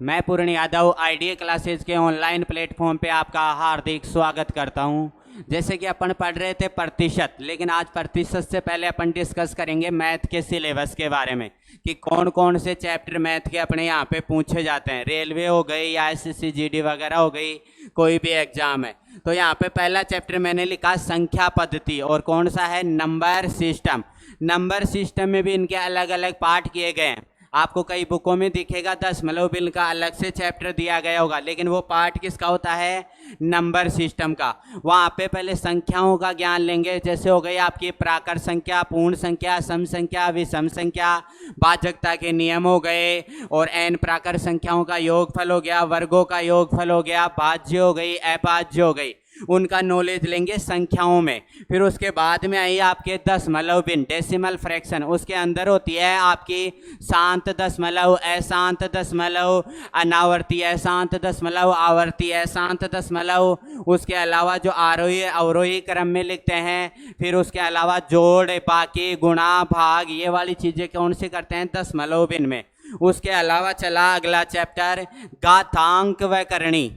मैं पूर्ण Yadav idea classes के ऑनलाइन प्लेटफॉर्म पे आपका हार्दिक स्वागत करता हूं। जैसे कि अपन पढ़ रहे थे प्रतिशत, लेकिन आज प्रतिशत से पहले अपन डिस्कस करेंगे मैथ के सिलेबस के बारे में कि कौन कौन से चैप्टर मैथ के अपने यहाँ पे पूछे जाते हैं। रेलवे हो गई या एसएससी जीडी वगैरह हो गई, कोई भी एग्जाम है तो यहाँ पे पहला चैप्टर मैंने लिखा संख्या पद्धति, और कौन सा है, नंबर सिस्टम। नंबर सिस्टम में भी इनके अलग अलग पार्ट किए गए हैं। आपको कई बुकों में दिखेगा दशमलव बिल का अलग से चैप्टर दिया गया होगा, लेकिन वो पार्ट किसका होता है, नंबर सिस्टम का। वहाँ पे पहले संख्याओं का ज्ञान लेंगे, जैसे हो गई आपकी प्राकृत संख्या, पूर्ण संख्या, सम संख्या, विषम संख्या, भाजकता के नियम हो गए, और n प्राकृत संख्याओं का योगफल हो गया, वर्गों का योगफल हो गया, भाज्य हो गई, अभाज्य हो गई, उनका नॉलेज लेंगे संख्याओं में। फिर उसके बाद में आई आपके दशमलव बिन, डेसिमल फ्रैक्शन। उसके अंदर होती है आपकी शांत दशमलव, अशांत दशमलव, अनावर्ती अशांत दशमलव, आवर्ती अशांत दशमलव। उसके अलावा जो आरोही अवरोही क्रम में लिखते हैं, फिर उसके अलावा जोड़, बाकी, गुणा, भाग, ये वाली चीज़ें कौन से करते हैं, दशमलव बिन में। उसके अलावा चला अगला चैप्टर घातांक व करणी,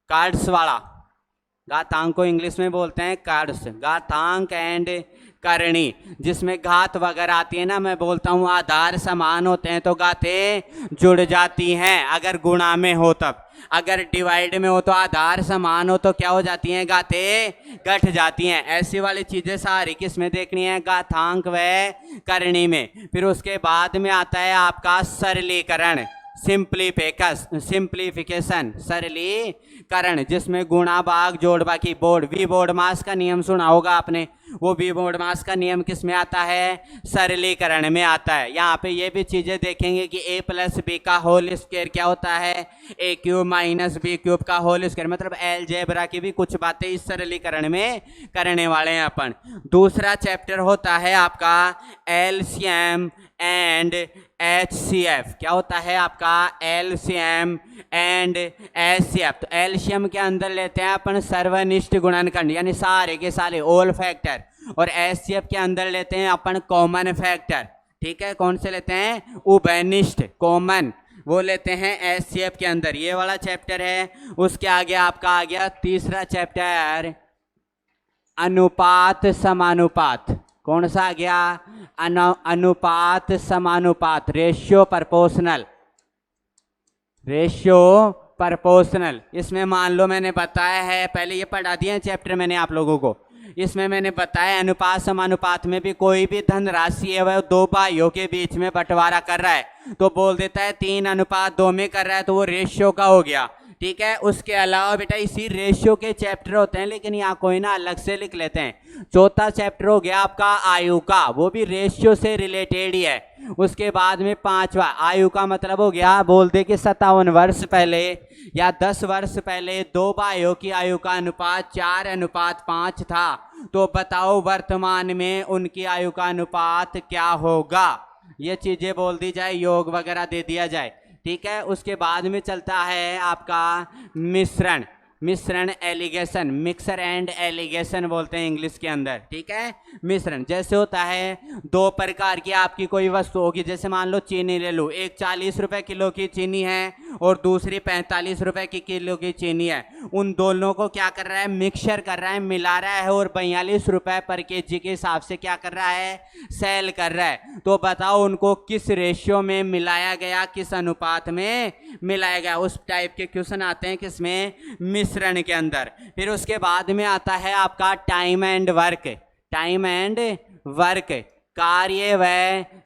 कार्ड्स वाला। घातांक को इंग्लिश में बोलते हैं कार्ड्स, घातांक एंड करणी, जिसमें घात वगैरह आती है ना। मैं बोलता हूँ आधार समान होते हैं तो घातें जुड़ जाती हैं, अगर गुणा में हो तब। अगर डिवाइड में हो तो आधार समान हो तो क्या हो जाती हैं, घातें घट जाती हैं। ऐसी वाली चीज़ें सारी किस में देखनी है, घातांक व करणी में। फिर उसके बाद में आता है आपका सरलीकरण, सिंप्लीफिकेशन, सरलीकरण, जिसमें गुणा, भाग, जोड़, बाकी, बोर्ड, वी बोर्ड मास का नियम सुना होगा आपने। वो वी बोर्ड मास का नियम किस में आता है, सरलीकरण में आता है। यहाँ पे ये भी चीज़ें देखेंगे कि a प्लस बी का होल स्क्वायर क्या होता है, ए क्यूब माइनस बी क्यूब का होल स्क्वायर, मतलब अलजेब्रा की भी कुछ बातें इस सरलीकरण में करने वाले हैं अपन। दूसरा चैप्टर होता है आपका एलसीएम एंड HCF। क्या होता है आपका, एलसीएम एंड HCF। तो एलसीएम के अंदर लेते हैं अपन सर्वनिष्ठ गुणनखंड, यानी सारे के सारे ऑल फैक्टर, और HCF के अंदर लेते हैं अपन कॉमन फैक्टर। ठीक है, कौन से लेते हैं, उभयनिष्ठ कॉमन, वो लेते हैं HCF के अंदर। ये वाला चैप्टर है। उसके आगे आपका आ गया तीसरा चैप्टर अनुपात समानुपात। कौन सा आ गया, अनुपात समानुपात, रेशियो प्रपोर्शनल। इसमें मान लो मैंने बताया है, पहले ये पढ़ा दिया चैप्टर मैंने आप लोगों को। इसमें मैंने बताया अनुपात समानुपात में भी कोई भी धनराशि है वह दो भाइयों के बीच में बंटवारा कर रहा है तो बोल देता है 3:2 में कर रहा है, तो वो रेशियो का हो गया। ठीक है, उसके अलावा बेटा इसी रेशियो के चैप्टर होते हैं, लेकिन यहाँ कोई ना अलग से लिख लेते हैं। चौथा चैप्टर हो गया आपका आयु का, वो भी रेशियो से रिलेटेड ही है। उसके बाद में पांचवा आयु का मतलब हो गया, बोल दे कि 57 वर्ष पहले या 10 वर्ष पहले दो भाइयों की आयु का अनुपात 4:5 था, तो बताओ वर्तमान में उनकी आयु का अनुपात क्या होगा। ये चीजें बोल दी जाए, योग वगैरह दे दिया जाए। ठीक है, उसके बाद में चलता है आपका मिश्रण एलिगेशन, मिक्सर एंड एलिगेशन बोलते हैं इंग्लिश के अंदर। ठीक है, मिश्रण जैसे होता है दो प्रकार की आपकी कोई वस्तु होगी, जैसे मान लो चीनी ले लो, एक 40 रुपए किलो की चीनी है और दूसरी 45 रुपए की किलो की चीनी है। उन दोनों को क्या कर रहा है, मिक्सर कर रहा है, मिला रहा है, और 42 रुपए पर केजी के हिसाब से क्या कर रहा है, सेल कर रहा है। तो बताओ उनको किस रेशियो में मिलाया गया, किस अनुपात में मिलाया गया। उस टाइप के क्वेश्चन आते हैं किसमें, मिश्रण के अंदर। फिर उसके बाद में आता है आपका टाइम एंड वर्क, कार्य व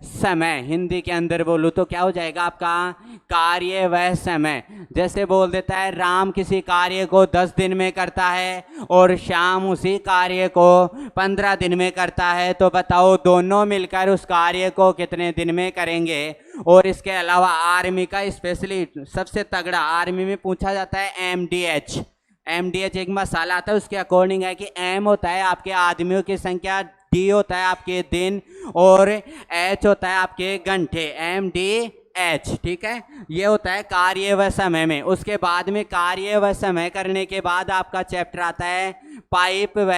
समय। हिंदी के अंदर बोलूँ तो क्या हो जाएगा आपका, कार्य व समय। जैसे बोल देता है राम किसी कार्य को 10 दिन में करता है और श्याम उसी कार्य को 15 दिन में करता है, तो बताओ दोनों मिलकर उस कार्य को कितने दिन में करेंगे। और इसके अलावा आर्मी का स्पेशली सबसे तगड़ा आर्मी में पूछा जाता है MDH एक मसाला आता है, उसके अकॉर्डिंग है कि M होता है आपके आदमियों की संख्या, D होता है आपके दिन, और H होता है आपके घंटे, MDH। ठीक है, ये होता है कार्य व समय में। उसके बाद में कार्य व समय करने के बाद आपका चैप्टर आता है पाइप व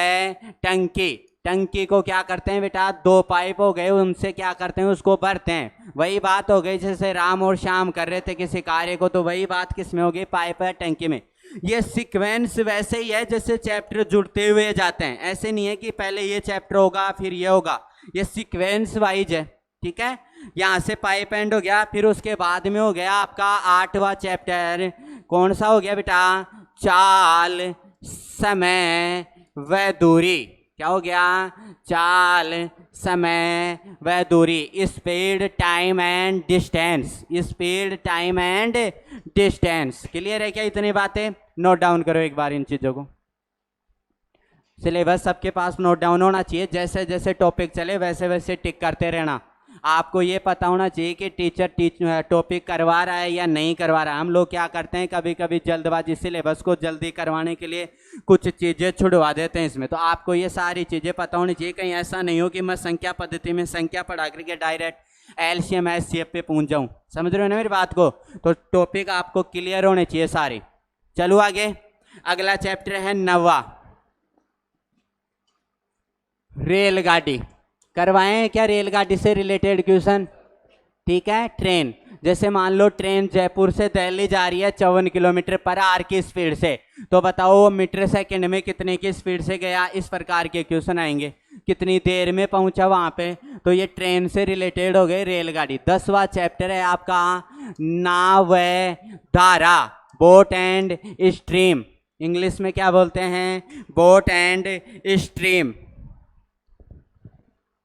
टंकी। टंकी को क्या करते हैं बेटा, दो पाइप हो गए, उनसे क्या करते हैं, उसको भरते हैं। वही बात हो गई जैसे राम और श्याम कर रहे थे किसी कार्य को, तो वही बात किस में होगी, पाइप है टंकी में। ये सीक्वेंस वैसे ही है जैसे चैप्टर जुड़ते हुए जाते हैं, ऐसे नहीं है कि पहले ये चैप्टर होगा फिर ये होगा, ये सीक्वेंस वाइज है। ठीक है, यहाँ से पाइप एंड हो गया, फिर उसके बाद में हो गया आपका 8वां चैप्टर, कौन सा हो गया बेटा, चाल, समय व दूरी। क्या हो गया, चाल, समय व दूरी, speed, time and distance, speed, time and distance. Clear है क्या, इतनी बातें नोट डाउन करो एक बार इन चीजों को। सिलेबस सबके पास नोट डाउन होना चाहिए, जैसे जैसे टॉपिक चले वैसे वैसे टिक करते रहना। आपको ये पता होना चाहिए कि टीचर टॉपिक करवा रहा है या नहीं करवा रहा है। हम लोग क्या करते हैं, कभी कभी जल्दबाजी सिलेबस को जल्दी करवाने के लिए कुछ चीज़ें छुड़वा देते हैं इसमें। तो आपको ये सारी चीज़ें पता होनी चाहिए, कहीं ऐसा नहीं हो कि मैं संख्या पद्धति में संख्या पढ़ा करके डायरेक्ट एलसीएम एचसीएफ पे पहुंच जाऊं। समझ रहे हो ना मेरी बात को, तो टॉपिक आपको क्लियर होने चाहिए सारे। चलो आगे, अगला चैप्टर है 9वां, रेलगाड़ी। करवाएं क्या रेलगाड़ी से रिलेटेड क्वेश्चन। ठीक है, ट्रेन, जैसे मान लो ट्रेन जयपुर से दिल्ली जा रही है 54 किलोमीटर पर आवर की स्पीड से, तो बताओ वो मीटर सेकंड में कितने की स्पीड से गया, इस प्रकार के क्वेश्चन आएंगे। कितनी देर में पहुंचा वहां पे, तो ये ट्रेन से रिलेटेड हो गए रेलगाड़ी। 10वां चैप्टर है आपका नाव व धारा, बोट एंड स्ट्रीम। इंग्लिश में क्या बोलते हैं, बोट एंड स्ट्रीम।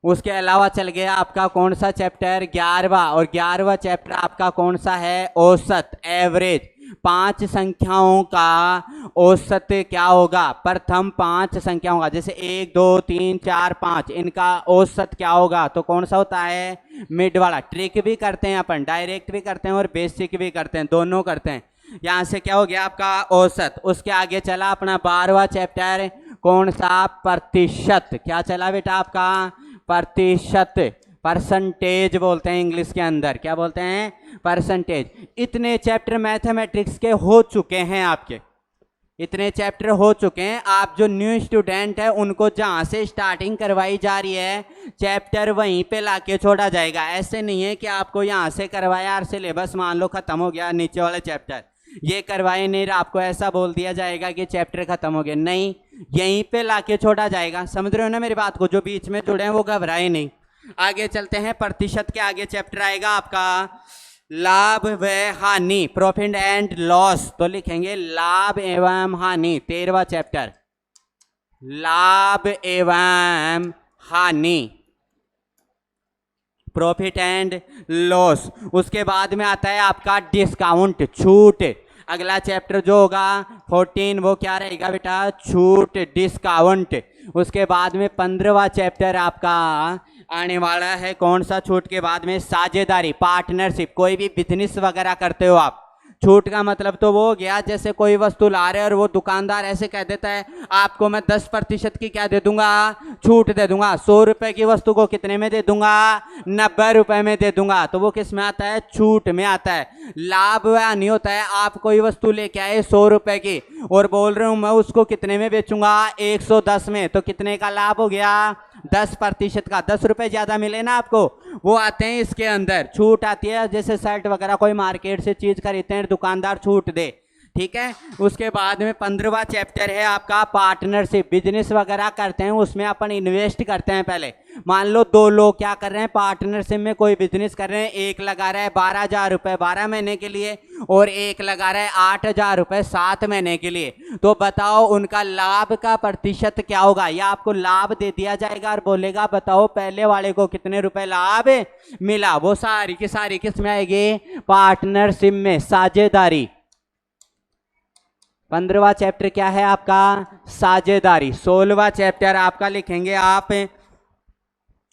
उसके अलावा चल गया आपका कौन सा चैप्टर, 11वां, और 11वां चैप्टर आपका कौन सा है, औसत, एवरेज। 5 संख्याओं का औसत क्या होगा, प्रथम 5 संख्या होगा, जैसे 1 2 3 4 5, इनका औसत क्या होगा, तो कौन सा होता है, मिड वाला। ट्रिक भी करते हैं अपन, डायरेक्ट भी करते हैं और बेसिक भी करते हैं, दोनों करते हैं। यहाँ से क्या हो गया आपका औसत। उसके आगे चला अपना 12वां चैप्टर, कौन सा, प्रतिशत। क्या चला बेटा आपका, प्रतिशत, परसेंटेज बोलते हैं इंग्लिश के अंदर, क्या बोलते हैं, परसेंटेज। इतने चैप्टर मैथमेटिक्स के हो चुके हैं आपके, इतने चैप्टर हो चुके हैं। आप जो न्यू स्टूडेंट है उनको जहाँ से स्टार्टिंग करवाई जा रही है चैप्टर वहीं पे लाके छोड़ा जाएगा। ऐसे नहीं है कि आपको यहाँ से करवाया और सिलेबस मान लो खत्म हो गया, नीचे वाले चैप्टर ये करवाए नहीं, आपको ऐसा बोल दिया जाएगा कि चैप्टर खत्म हो गया, नहीं, यहीं पे लाके छोड़ा जाएगा। समझ रहे हो ना मेरी बात को, जो बीच में जुड़े हैं वो घबराए नहीं। आगे चलते हैं, प्रतिशत के आगे चैप्टर आएगा आपका लाभ व हानि, प्रॉफिट एंड लॉस, तो लिखेंगे लाभ एवं हानि। 13वां चैप्टर, लाभ एवं हानि, प्रॉफिट एंड लॉस। उसके बाद में आता है आपका डिस्काउंट, छूट। अगला चैप्टर जो होगा 14 वो क्या रहेगा बेटा, छूट, डिस्काउंट। उसके बाद में 15वां चैप्टर आपका आने वाला है, कौन सा, छूट के बाद में साझेदारी, पार्टनरशिप। कोई भी बिजनेस वगैरह करते हो आप, छूट का मतलब तो वो हो गया जैसे कोई वस्तु ला रहे हैं और वो दुकानदार ऐसे कह देता है आपको मैं 10% की क्या दे दूंगा, छूट दे दूंगा। 100 रुपए की वस्तु को कितने में दे दूंगा, 90 रुपए में दे दूंगा, तो वो किस में आता है, छूट में आता है। लाभ वह नहीं होता है, आप कोई वस्तु लेके आए 100 रुपए की और बोल रहे हूं मैं उसको कितने में बेचूंगा, 110 में, तो कितने का लाभ हो गया, 10% का, 10 रुपए ज्यादा मिले ना आपको, वो आते हैं इसके अंदर। छूट आती है जैसे शर्ट वगैरह कोई मार्केट से चीज खरीदते हैं, दुकानदार छूट दे, ठीक है। उसके बाद में 15वां चैप्टर है आपका पार्टनरशिप। बिजनेस वगैरह करते हैं उसमें अपन इन्वेस्ट करते हैं। पहले मान लो 2 लोग क्या कर रहे हैं, पार्टनरशिप में कोई बिजनेस कर रहे हैं, एक लगा रहा है 12,000 रुपए 12 महीने के लिए और एक लगा रहा है 8,000 रुपए 7 महीने के लिए, तो बताओ उनका लाभ का प्रतिशत क्या होगा। या आपको लाभ दे दिया जाएगा और बोलेगा बताओ पहले वाले को कितने रुपए लाभ मिला, वो सारी की सारी किस में आएगी, पार्टनरशिप में, साझेदारी। 15वां चैप्टर क्या है आपका, साझेदारी। 16वां चैप्टर आपका लिखेंगे आप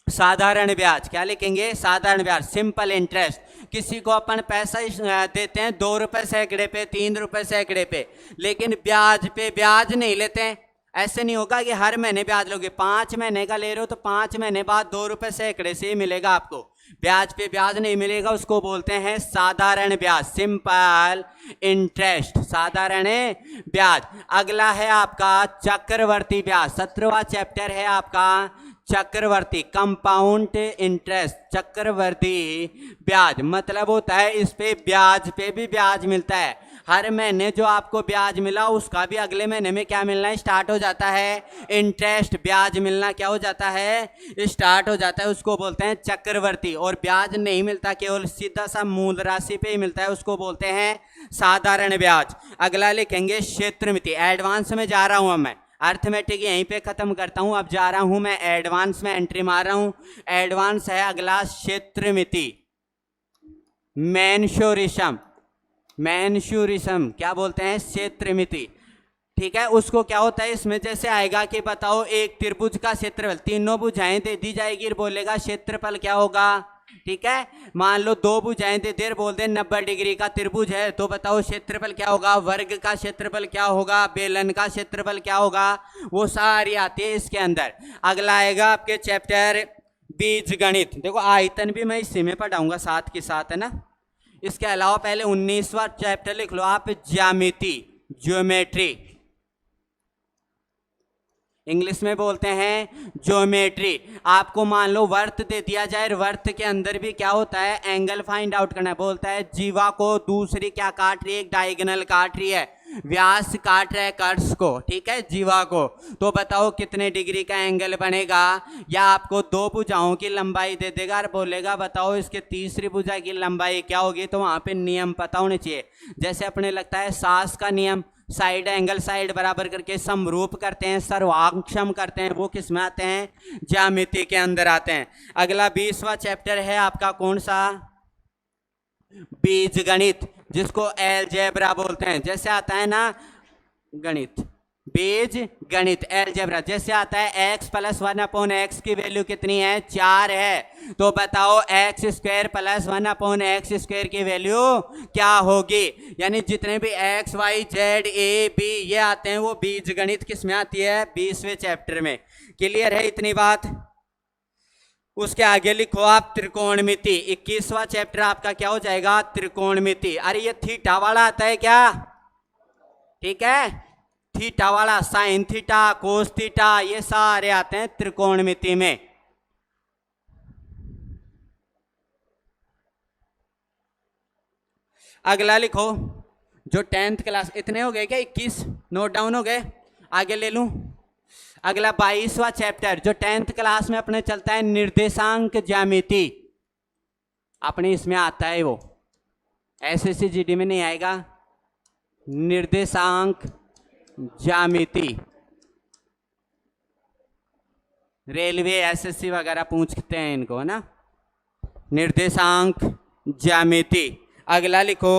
साधारण ब्याज। क्या लिखेंगे, साधारण ब्याज, सिंपल इंटरेस्ट। किसी को अपन पैसा देते हैं 2 रुपए सैकड़े पे, 3 रुपए सैकड़े पे, लेकिन ब्याज पे ब्याज नहीं लेते हैं। ऐसे नहीं होगा कि हर महीने ब्याज लोगे, 5 महीने का ले रहे हो तो 5 महीने बाद 2 रुपए सैकड़े से ही मिलेगा आपको। ब्याज पे ब्याज नहीं मिलेगा, उसको बोलते हैं साधारण ब्याज, सिंपल इंटरेस्ट, साधारण ब्याज। अगला है आपका चक्रवर्ती ब्याज, 17वां चैप्टर है आपका चक्रवर्ती, कंपाउंड इंटरेस्ट। चक्रवर्ती ब्याज मतलब होता है इस पे ब्याज पे भी ब्याज मिलता है, हर महीने जो आपको ब्याज मिला उसका भी अगले महीने में क्या मिलना स्टार्ट हो जाता है, इंटरेस्ट, ब्याज मिलना क्या हो जाता है, स्टार्ट हो जाता है, उसको बोलते हैं चक्रवर्ती। और ब्याज नहीं मिलता, केवल सीधा सा मूल राशि पे ही मिलता है, उसको बोलते हैं साधारण ब्याज। अगला लिखेंगे क्षेत्रमिति, एडवांस में जा रहा हूं अब मैं, अर्थमेटिक यहीं पे खत्म करता हूं, अब जा रहा हूं मैं एडवांस में, एंट्री मार रहा हूं। एडवांस है अगला क्षेत्रमिति, मैन्योरिज्म, मैन्योरिज्म क्या बोलते हैं, क्षेत्रमिति, ठीक है। उसको क्या होता है इसमें जैसे आएगा कि बताओ एक त्रिभुज का क्षेत्रफल, तीनों भुजाएं दे दी जाएगी, बोलेगा क्षेत्रफल क्या होगा, ठीक है। मान लो 2 भुजाएं दे दे, बोल दे 90 डिग्री का त्रिभुज है, तो बताओ क्षेत्रफल क्या होगा, वर्ग का क्षेत्रफल क्या होगा, बेलन का क्षेत्रफल क्या होगा, वो सारी आती है इसके अंदर। अगला आएगा आपके चैप्टर बीज गणित, देखो आयतन भी मैं इसी में पढ़ाऊंगा साथ के साथ, है ना। इसके अलावा पहले 19वां चैप्टर लिख लो आप, ज्यामिति, ज्योमेट्री, इंग्लिश में बोलते हैं ज्योमेट्री। आपको मान लो वर्त दे दिया जाए, वर्त के अंदर भी क्या होता है, एंगल फाइंड आउट करना है, बोलता है जीवा को दूसरी क्या काट रही है, एक डायगोनल काट रही है, व्यास काट रहा है कर्ष को, ठीक है, जीवा को, तो बताओ कितने डिग्री का एंगल बनेगा। या आपको 2 भुजाओं की लंबाई दे देगा और बोलेगा बताओ इसके तीसरी भुजा की लंबाई क्या होगी, तो वहां पे नियम पता होने चाहिए। जैसे अपने लगता है सास का नियम, साइड एंगल साइड बराबर करके समरूप करते हैं, सर्वांक्षम करते हैं, वो किस में आते हैं, ज्यामिति के अंदर आते हैं। अगला 20वां चैप्टर है आपका कौन सा, बीज गणित, जिसको एलजेब्रा बोलते हैं। जैसे आता है ना गणित, बीज गणित, एलजेब्रा, जैसे आता है x + 1/x की वैल्यू कितनी है, 4 है, तो बताओ x² + 1/x² की वैल्यू क्या होगी। यानी जितने भी x y z a b ये आते हैं वो बीज गणित किस में आती है, 20वें चैप्टर में। क्लियर है इतनी बात। उसके आगे लिखो आप त्रिकोणमिति, 21वां चैप्टर आपका क्या हो जाएगा, त्रिकोणमिति। अरे ये थीटा वाला आता है क्या, ठीक है, थीटा वाला, साइन थीटा, कोस थीटा, ये सारे आते हैं त्रिकोणमिति में। अगला लिखो जो 10th क्लास, इतने हो गए क्या, 21 नोट डाउन हो गए, आगे ले लूं। अगला 22वां चैप्टर जो 10th क्लास में अपने चलता है, निर्देशांक ज्यामिति, अपने इसमें आता है वो, एसएससी जीडी में नहीं आएगा, निर्देशांक ज्यामिति, रेलवे एसएससी वगैरह पूछते हैं इनको, है ना, निर्देशांक ज्यामिति। अगला लिखो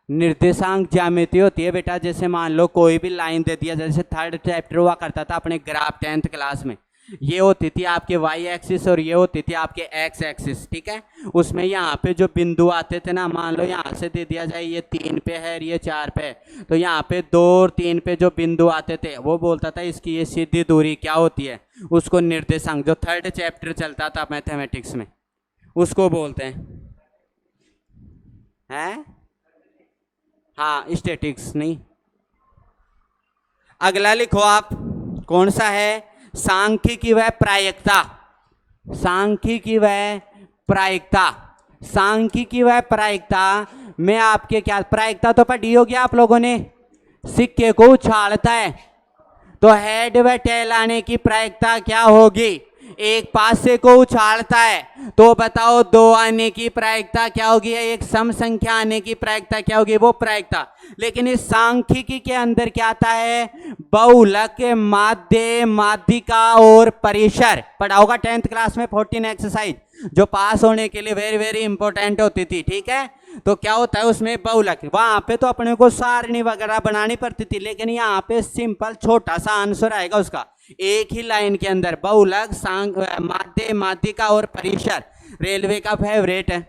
निर्देशांक ज्यामिति होती है बेटा, जैसे मान लो कोई भी लाइन दे दिया, जैसे 3rd चैप्टर हुआ करता था अपने ग्राफ 10th क्लास में, ये होती थी आपके वाई एक्सिस और ये होती थी आपके एक्स एक्सिस, ठीक है। उसमें यहाँ पे जो बिंदु आते थे ना, मान लो यहाँ से दे दिया जाए ये 3 पे है और ये 4 पे, तो यहाँ पे 2 और 3 पे जो बिंदु आते थे वो बोलता था इसकी ये सीधी दूरी क्या होती है, उसको निर्देशांक, जो 3rd चैप्टर चलता था मैथमेटिक्स में उसको बोलते हैं हाँ, स्टैटिक्स नहीं। अगला लिखो आप कौन सा है, सांख्यिकी व प्रायिकता, सांख्यिकी व प्रायिकता, सांख्यिकी व प्रायिकता में आपके क्या, प्रायिकता तो पढ़ी होगी आप लोगों ने, सिक्के को उछालता है तो हेड व टेल आने की प्रायिकता क्या होगी, एक पासे को उछालता है तो बताओ 2 आने की प्रायिकता क्या होगी, एक सम संख्या आने की प्रायिकता क्या होगी, वो प्रायिकता। लेकिन इस सांख्यिकी के अंदर क्या आता है, बहुलक, माध्य, माध्यिका और परिसर, पढ़ा होगा 10th क्लास में 14 एक्सरसाइज, जो पास होने के लिए वेरी वेरी इंपॉर्टेंट होती थी, ठीक है। तो क्या होता है उसमें बहुलक, वहां पे तो अपने को सारणी वगैरह बनानी पड़ती थी, लेकिन यहाँ पे सिंपल छोटा सा आंसर आएगा उसका एक ही लाइन के अंदर, बहुलक, माध्य, माध्यिका और परिसर, रेलवे का फेवरेट है।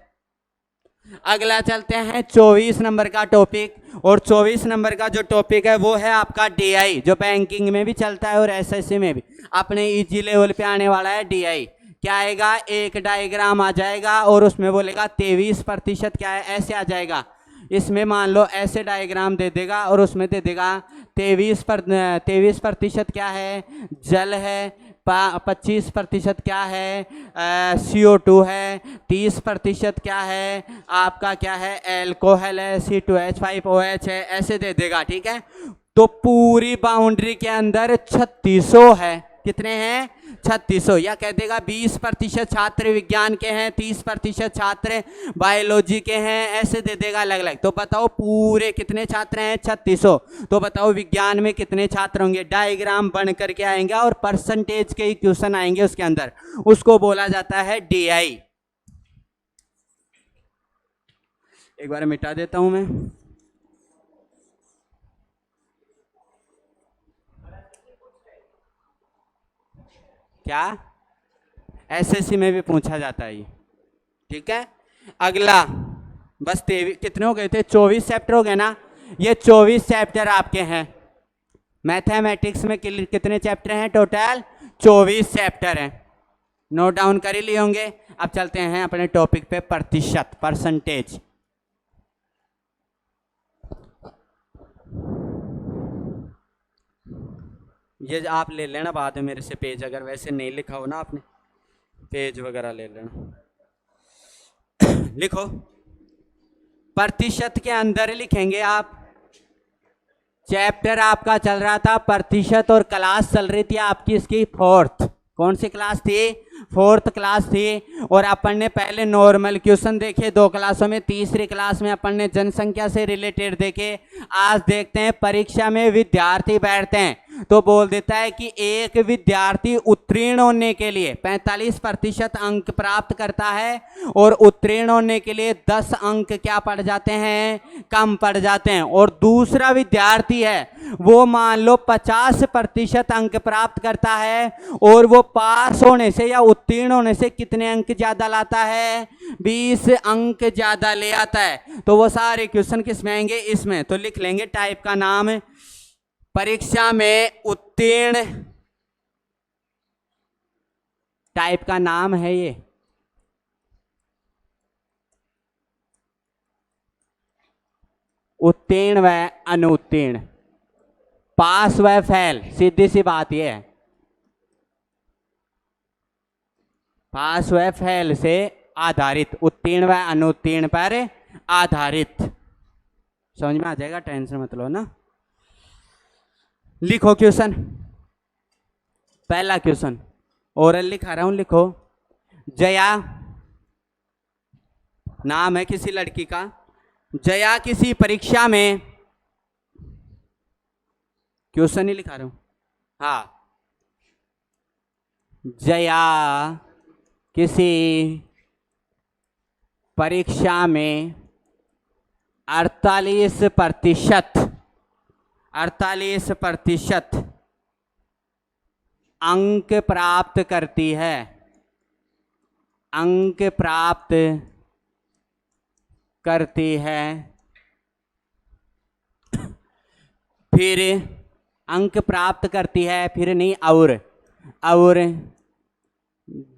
अगला चलते हैं 24 नंबर का टॉपिक। और 24 नंबर का जो टॉपिक है वो है आपका डीआई, जो बैंकिंग में भी चलता है और एसएससी में भी अपने इजी लेवल पे आने वाला है डीआई। क्या आएगा, एक डायग्राम आ जाएगा और उसमें बोलेगा 23% क्या है, ऐसे आ जाएगा। इसमें मान लो ऐसे डायग्राम दे देगा और उसमें दे देगा 23% क्या है, जल है, 25% क्या है, CO2 है, 30% क्या है आपका, क्या है, एल्कोहल है, C2H5OH है, ऐसे दे देगा। ठीक है, तो पूरी बाउंड्री के अंदर 3600 है। कितने हैं, 3600। या कह देगा 20% छात्र विज्ञान के हैं, 30% छात्र बायोलॉजी के हैं, ऐसे दे देगा अलग अलग। तो बताओ पूरे कितने छात्र हैं, 3600। तो बताओ विज्ञान में कितने छात्र होंगे, डायग्राम बन करके आएंगे और परसेंटेज के क्वेश्चन आएंगे उसके अंदर, उसको बोला जाता है डीआई। एक बार मिटा देता हूं मैं। क्या, एसएससी में भी पूछा जाता है ये। ठीक है, अगला बस कितने हो गए थे, 24 चैप्टर हो गए ना। ये 24 चैप्टर आपके हैं। मैथमेटिक्स में कितने चैप्टर हैं टोटल, 24 चैप्टर हैं। नोट डाउन कर ही लिए होंगे। अब चलते हैं अपने टॉपिक पे, प्रतिशत, परसेंटेज। ये आप ले लेना बाद में मेरे से पेज, अगर वैसे नहीं लिखा हो ना आपने, पेज वगैरह ले लेना। लिखो, प्रतिशत के अंदर लिखेंगे आप। चैप्टर आपका चल रहा था प्रतिशत और क्लास चल रही थी आपकी इसकी फोर्थ। कौन सी क्लास थी, फोर्थ क्लास थी। और अपन ने पहले नॉर्मल क्वेश्चन देखे 2 क्लासों में, तीसरी क्लास में अपन ने जनसंख्या से रिलेटेड देखे। आज देखते हैं परीक्षा में विद्यार्थी बैठते हैं तो बोल देता है कि एक विद्यार्थी उत्तीर्ण होने के लिए 45% अंक प्राप्त करता है और उत्तीर्ण होने के लिए 10 अंक क्या पड़ जाते हैं, कम पड़ जाते हैं। और दूसरा विद्यार्थी है वो मान लो 50% अंक प्राप्त करता है और वो पास होने से या उत्तीर्ण होने से कितने अंक ज्यादा लाता है, 20 अंक ज्यादा ले आता है। तो वो सारे क्वेश्चन किस में आएंगे, इसमें। तो लिख लेंगे टाइप का नाम, परीक्षा में उत्तीर्ण टाइप का नाम है ये। उत्तीर्ण व अनुत्तीर्ण, पास व फेल, सीधी सी बात ये है। पास व फेल से आधारित, उत्तीर्ण व अनुत्तीर्ण पर आधारित। समझ में आ जाएगा, टेंशन मत लो ना। लिखो क्वेश्चन, पहला क्वेश्चन ओरल लिखा रहा हूं, लिखो। जया नाम है किसी लड़की का। जया किसी परीक्षा में, क्वेश्चन ही लिखा रहा हूं, हाँ। जया किसी परीक्षा में 48% अंक प्राप्त करती है, अंक प्राप्त करती है। फिर अंक प्राप्त करती है, फिर नहीं, और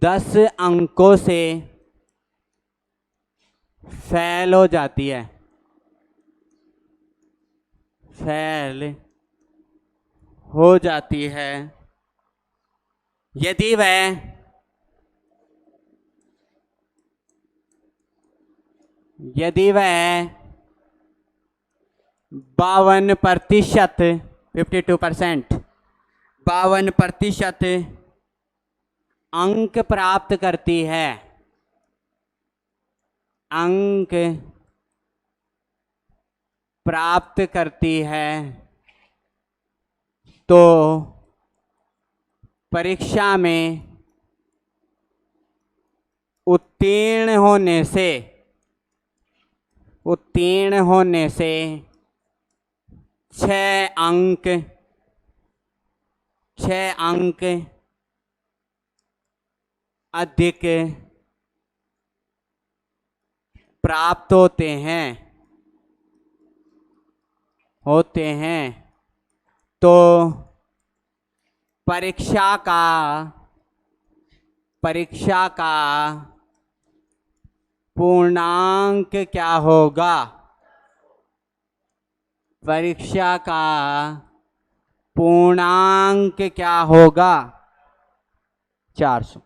10 अंकों से फेल हो जाती है, फेल हो जाती है यदि वह 52%, 52%, 52% अंक प्राप्त करती है, अंक प्राप्त करती है, तो परीक्षा में उत्तीर्ण होने से 6 अंक अधिक प्राप्त होते हैं तो परीक्षा का पूर्णांक क्या होगा? परीक्षा का पूर्णांक क्या होगा? 400।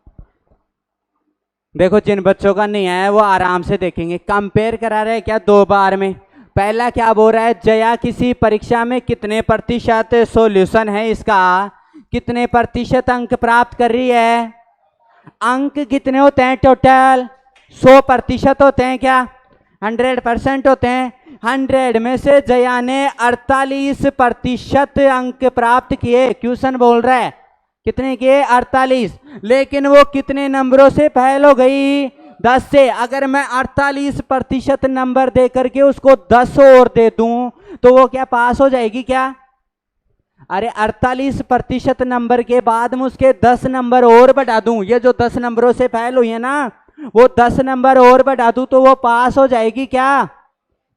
देखो जिन बच्चों का नहीं है वो आराम से देखेंगे। कंपेयर करा रहे हैं क्या 2 बार में। पहला क्या बोल रहा है, जया किसी परीक्षा में कितने प्रतिशत सॉल्यूशन है इसका, कितने प्रतिशत अंक प्राप्त कर रही है। अंक कितने होते हैं टोटल? 100% होते हैं क्या? 100% होते हैं। 100 में से जया ने 48% अंक प्राप्त किए। क्वेश्चन बोल रहा है कितने किए? 48। लेकिन वो कितने नंबरों से फेल हो गई? 10 से। अगर मैं 48% नंबर दे करके उसको 10 और दे दूं तो वो क्या पास हो जाएगी क्या? अरे 48% नंबर के बाद मैं उसके 10 नंबर और बढ़ा दूं, ये जो 10 नंबरों से फेल हुई है ना, वो 10 नंबर और बढ़ा दूं तो वो पास हो जाएगी क्या?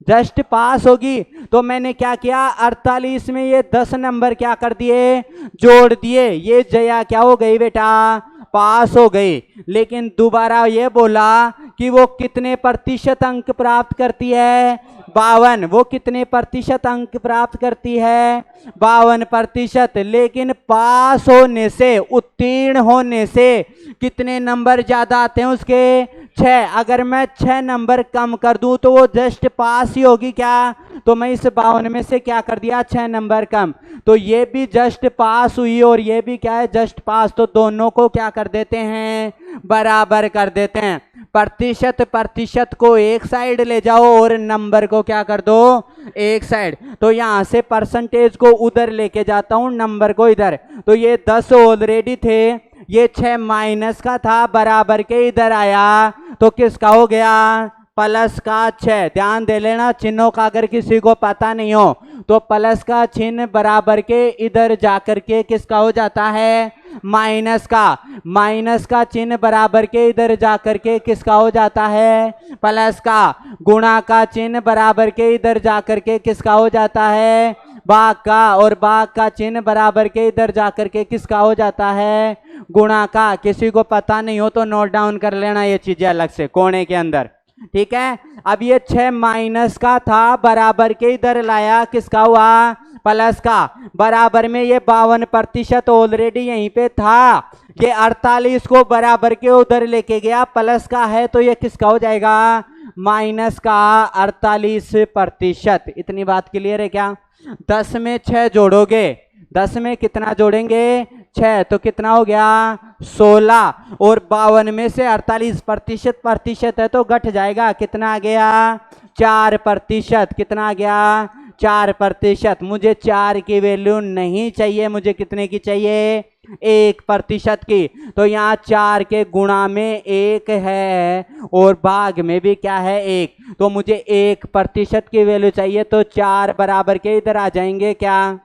जस्ट पास होगी। तो मैंने क्या किया, 48 में ये 10 नंबर क्या कर दिए? जोड़ दिए। ये जया क्या हो गई बेटा? पास हो गई। लेकिन दोबारा ये बोला कि वो कितने प्रतिशत अंक प्राप्त करती है? 52। वो कितने प्रतिशत अंक प्राप्त करती है? 52%। लेकिन पास होने से, उत्तीर्ण होने से कितने नंबर ज्यादा आते हैं उसके? 6। अगर मैं 6 नंबर कम कर दूं तो वो जस्ट पास ही होगी क्या? तो मैं इस 52 में से क्या कर दिया? 6 नंबर कम। तो ये भी जस्ट पास हुई और ये भी क्या है? जस्ट पास। तो दोनों को क्या कर देते हैं? बराबर कर देते हैं। प्रतिशत को एक साइड ले जाओ और नंबर को क्या कर दो? एक साइड। तो यहां से परसेंटेज को उधर लेके जाता हूं, नंबर को इधर। तो ये 10 ऑलरेडी थे, ये 6 माइनस का था, बराबर के इधर आया तो किसका हो गया? प्लस का 6। ध्यान दे लेना, चिन्हों का अगर किसी को पता नहीं हो तो प्लस का चिन्ह बराबर के इधर जाकर के किसका हो जाता है? माइनस का। माइनस का चिन्ह बराबर के इधर जाकर के किसका हो जाता है? प्लस का। गुणा का चिन्ह बराबर के इधर जाकर के किसका हो जाता है? भाग का। और भाग का चिन्ह बराबर के इधर जाकर के किसका हो जाता है? गुणा का। किसी को पता नहीं हो तो नोट डाउन कर लेना ये चीजें अलग से कोने के अंदर, ठीक है। अब ये 6 माइनस का था, बराबर के इधर लाया, किसका हुआ? प्लस का। बराबर में ये 52% ऑलरेडी यहीं पे था, ये 48 को बराबर के उधर लेके गया, प्लस का है तो ये किसका हो जाएगा? माइनस का 48%। इतनी बात क्लियर है क्या? 10 में 6 जोड़ोगे, 10 में कितना जोड़ेंगे? 6। तो कितना हो गया? 16। और 52 में से 48% है तो घट जाएगा, कितना आ गया? 4%। कितना आ गया? 4%। मुझे 4 की वैल्यू नहीं चाहिए, मुझे कितने की चाहिए? 1% की। तो यहाँ 4 के गुणा में 1 है और भाग में भी क्या है? 1। तो मुझे 1% की वैल्यू चाहिए, तो 4 बराबर के इधर आ जाएंगे क्या?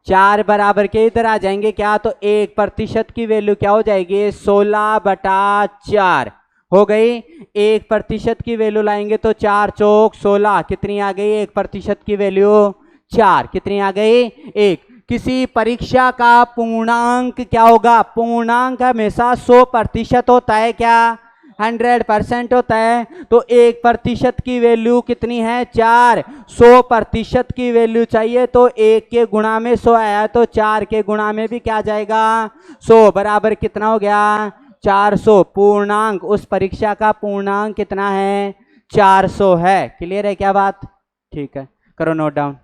4 बराबर के इधर आ जाएंगे क्या? तो 1% की वैल्यू क्या हो जाएगी? 16/4 हो गई। 1% की वैल्यू लाएंगे तो 4 चौक 16। कितनी आ गई 1% की वैल्यू? 4। कितनी आ गई? 1। किसी परीक्षा का पूर्णांक क्या होगा? पूर्णांक हमेशा 100% होता है क्या? 100% होता है। तो 1% की वैल्यू कितनी है? 4। 100% की वैल्यू चाहिए तो 1 के गुणा में 100 आया, तो 4 के गुणा में भी क्या जाएगा? 100। बराबर कितना हो गया? 400। पूर्णांक, उस परीक्षा का पूर्णांक कितना है? 400 है। क्लियर है क्या बात? ठीक है, करो नोट डाउन।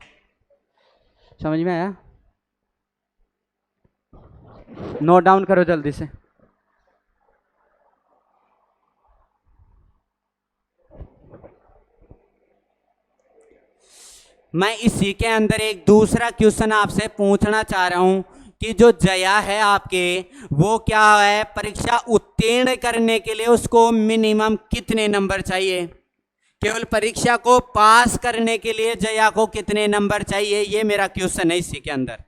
समझ में आया? नोट डाउन करो जल्दी से। मैं इसी के अंदर एक दूसरा क्वेश्चन आपसे पूछना चाह रहा हूं कि जो जया है आपके, वो क्या है, परीक्षा उत्तीर्ण करने के लिए उसको मिनिमम कितने नंबर चाहिए? केवल परीक्षा को पास करने के लिए जया को कितने नंबर चाहिए, ये मेरा क्वेश्चन है इसी के अंदर।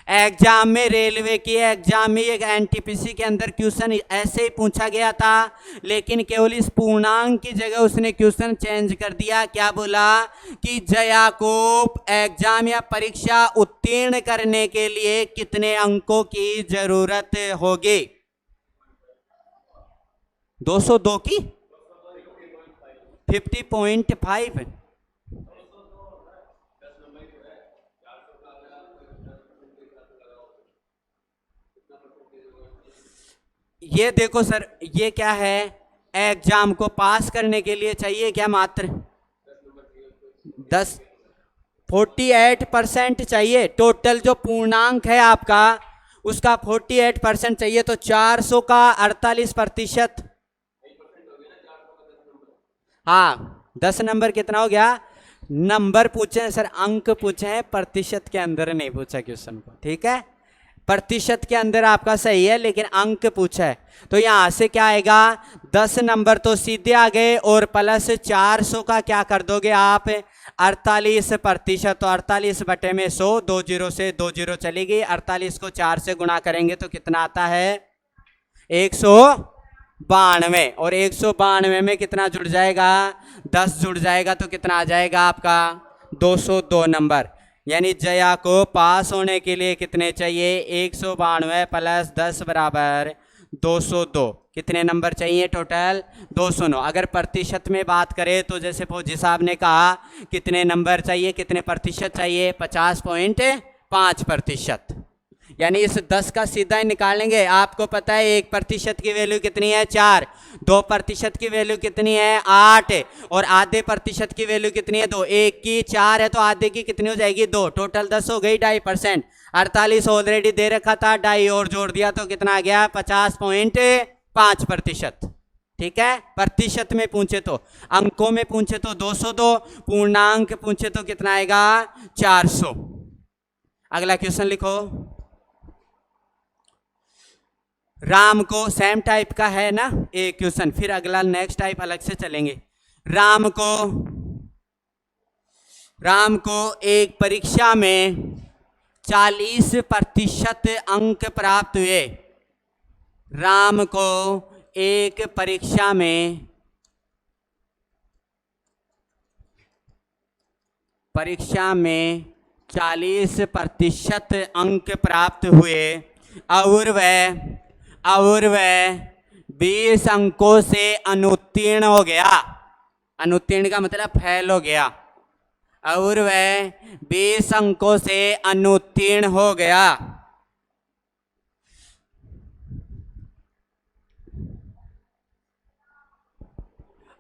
एग्जाम में, रेलवे की एग्जाम में, एक एनटीपीसी के अंदर क्वेश्चन ऐसे ही पूछा गया था, लेकिन केवल इस पूर्णांक की जगह उसने क्वेश्चन चेंज कर दिया। क्या बोला कि जया को एग्जाम या परीक्षा उत्तीर्ण करने के लिए कितने अंकों की जरूरत होगी? 202 की 50.5। ये देखो सर, ये क्या है, एग्जाम को पास करने के लिए चाहिए क्या? मात्र 48% चाहिए। टोटल जो पूर्णांक है आपका उसका 48% चाहिए, तो 400 का 48%। हाँ, 10 नंबर कितना हो गया? नंबर पूछे हैं सर, अंक पूछे हैं, प्रतिशत के अंदर नहीं पूछा क्वेश्चन को, ठीक है। प्रतिशत के अंदर आपका सही है, लेकिन अंक पूछा है, तो यहां से क्या आएगा? 10 नंबर तो सीधे आ गए, और प्लस 400 का क्या कर दोगे आप? 48%। तो 48 बटे में 100, 2 जीरो से 2 जीरो चलेगी, 48 को 4 से गुणा करेंगे तो कितना आता है? 192। और 192 में कितना जुड़ जाएगा? 10 जुड़ जाएगा, तो कितना आ जाएगा आपका? 202 नंबर। यानी जया को पास होने के लिए कितने चाहिए? 192 प्लस 10 बराबर 202। कितने नंबर चाहिए टोटल? 209। अगर प्रतिशत में बात करें तो जैसे फौजी साहब ने कहा कितने नंबर चाहिए, कितने प्रतिशत चाहिए? 50.5%। यानी इस 10 का सीधा ही निकाल लेंगे। आपको पता है 1% की वैल्यू कितनी है? 4। 2% की वैल्यू कितनी है? 8। और आधे प्रतिशत की वैल्यू कितनी है? 2। 1 की 4 है तो आधे की कितनी हो जाएगी? 2। टोटल 10 हो गई, 2.5%। 48 ऑलरेडी दे रखा था, 2.5 और जोड़ दिया तो कितना आ गया? 50.5%। ठीक है। प्रतिशत में पूछे तो, अंकों में पूछे तो 202, पूर्णांक पूछे तो कितना आएगा? 400। अगला क्वेश्चन लिखो। राम को, सेम टाइप का है ना एक क्वेश्चन, फिर अगला नेक्स्ट टाइप अलग से चलेंगे। राम को एक परीक्षा में 40% अंक प्राप्त हुए। राम को एक परीक्षा में 40% अंक प्राप्त हुए और वह 20 अंकों से अनुत्तीर्ण हो गया। अनुत्तीर्ण का मतलब फेल हो गया। और वह 20 अंकों से अनुत्तीर्ण हो गया।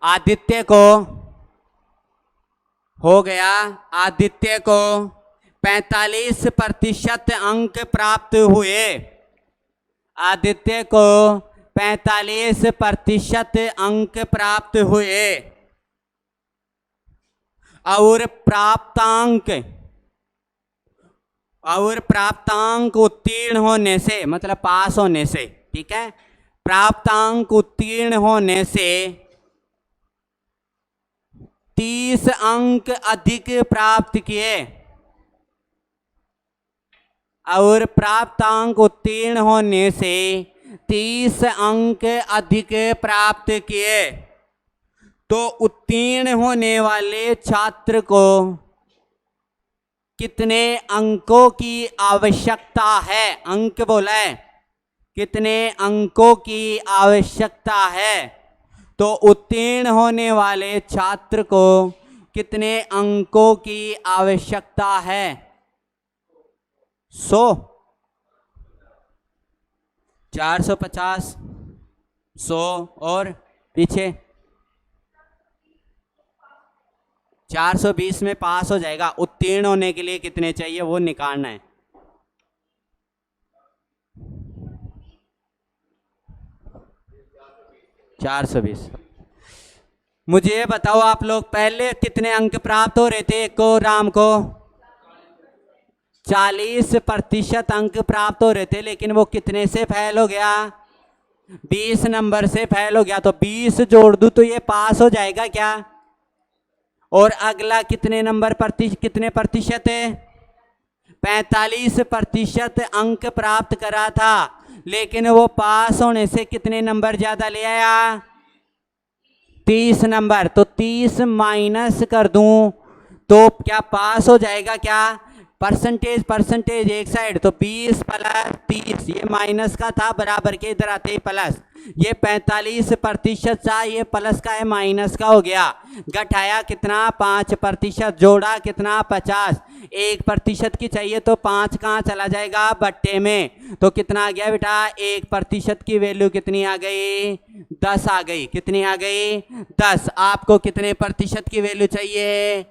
आदित्य को 45% अंक प्राप्त हुए। आदित्य को 45% अंक प्राप्त हुए और प्राप्तांक उत्तीर्ण होने से, मतलब पास होने से, ठीक है, प्राप्तांक उत्तीर्ण होने से 30 अंक अधिक प्राप्त किए। और प्राप्तांक उत्तीर्ण होने से 30 अंक अधिक प्राप्त किए तो उत्तीर्ण होने वाले छात्र को कितने अंकों की आवश्यकता है? अंक बोला है, कितने अंकों की आवश्यकता है? तो उत्तीर्ण होने वाले छात्र को कितने अंकों की आवश्यकता है? 100, 450, 100 और पीछे 420 में पास हो जाएगा। उत्तीर्ण होने के लिए कितने चाहिए वो निकालना है। $420। मुझे ये बताओ आप लोग, पहले कितने अंक प्राप्त हो रहे थे? एक को, राम को 40% अंक प्राप्त हो रहे थे, लेकिन वो कितने से फेल हो गया? 20 नंबर से फेल हो गया। तो 20 जोड़ दूं तो ये पास हो जाएगा क्या? और अगला कितने नंबर कितने प्रतिशत है? 45% अंक प्राप्त करा था, लेकिन वो पास होने से कितने नंबर ज्यादा ले आया? 30 नंबर। तो 30 माइनस कर दूं तो क्या पास हो जाएगा? क्या परसेंटेज एक साइड, तो 20 प्लस 30, ये माइनस का था, बराबर के इधर आते ही प्लस। ये 45% था, ये प्लस का है, माइनस का हो गया। घटाया कितना? 5%। जोड़ा कितना? 50। 1% की चाहिए तो 5 कहाँ चला जाएगा? बट्टे में। तो कितना आ गया बेटा? 1% की वैल्यू कितनी आ गई? 10 आ गई। कितनी आ गई? 10। आपको कितने प्रतिशत की वैल्यू चाहिए?